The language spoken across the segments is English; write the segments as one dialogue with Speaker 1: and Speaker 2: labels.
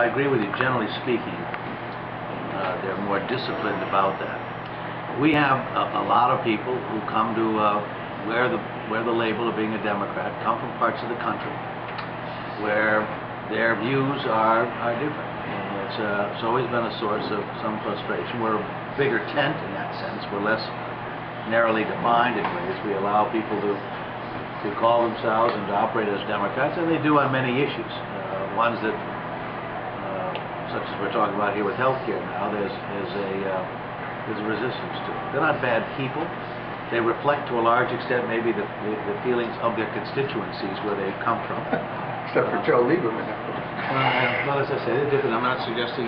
Speaker 1: I agree with you, generally speaking. They're more disciplined about that. We have a lot of people who come to wear the label of being a Democrat, come from parts of the country where their views are different. And it's always been a source of some frustration. We're a bigger tent in that sense. We're less narrowly defined in ways. We allow people to call themselves and to operate as Democrats, and they do on many issues. Ones that such as we're talking about here with healthcare now, there's a resistance to it. They're not bad people. They reflect to a large extent maybe the feelings of their constituencies where they come from.
Speaker 2: Except for Joe Lieberman.
Speaker 1: Well, as I say, they're different. I'm not suggesting,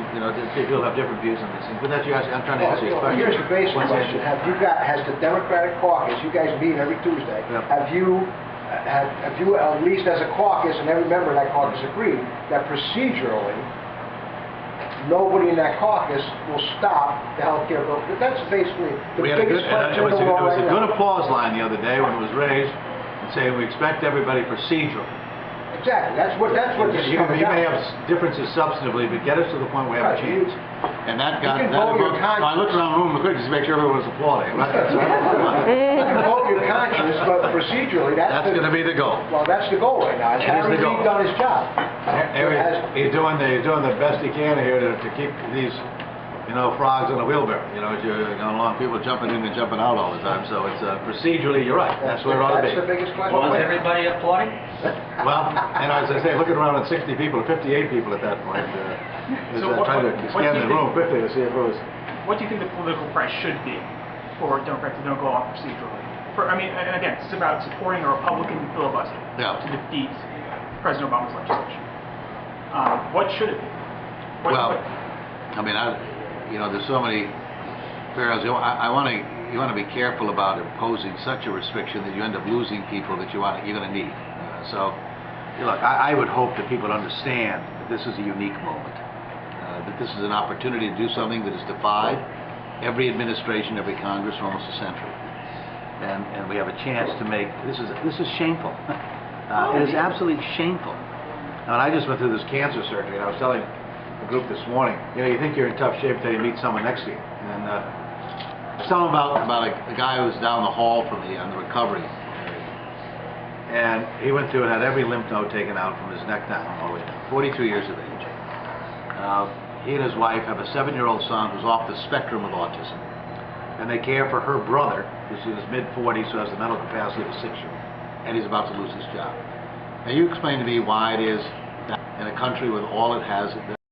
Speaker 1: people have different views on these things, but that's you asking. I'm trying to answer your question.
Speaker 2: Here's the basic question. Has the Democratic caucus, you guys meet every Tuesday,
Speaker 1: Yep.
Speaker 2: have you, at least as a caucus, and every member of that caucus agreed, that procedurally, nobody in that caucus will stop the health care bill? That's basically the biggest question in the law.
Speaker 1: It was a good applause line the other day when it was raised, and saying we expect everybody procedural.
Speaker 2: Exactly. That's what this is coming
Speaker 1: You may
Speaker 2: down.
Speaker 1: have differences substantively, but get us to the point where we have a chance. And that got
Speaker 2: You can vote your
Speaker 1: I looked around the room quick just to make sure everyone was applauding.
Speaker 2: You can vote your conscience, but procedurally,
Speaker 1: That's going to be the goal.
Speaker 2: Well, that's the goal right now. Has Harry Reid done his job?
Speaker 1: He's doing the best he can here to keep these, frogs in a wheelbarrow. As you're going along, people jumping in and jumping out all the time. So it's procedurally, you're right. That's where it ought to be.
Speaker 2: That's the biggest question.
Speaker 3: Was everybody applauding?
Speaker 1: Well, as I say, looking around at 60 people, 58 people at that point, trying to scan the room quickly to see if it was.
Speaker 4: What do you think the political price should be for Democrats to don't go off procedurally? And again, it's about supporting a Republican filibuster to defeat President Obama's legislation. What should it be?
Speaker 1: There's so many barriers. You want to be careful about imposing such a restriction that you end up losing people that you're going to need. Look, I would hope that people understand that this is a unique moment, that this is an opportunity to do something that has defied every administration, every Congress for almost a century, and we have a chance to make this is shameful. It is absolutely shameful. Now, I just went through this cancer surgery, and I was telling a group this morning, you think you're in tough shape until you meet someone next to you. And tell them about a guy who was down the hall from the recovery area. And he went through and had every lymph node taken out from his neck down all the way down. 42 years of age. He and his wife have a 7-year-old son who's off the spectrum of autism. And they care for her brother, who's in his mid-40s, who has the mental capacity of a 6-year-old. And he's about to lose his job. Now, you explain to me why it is that in a country with all it has,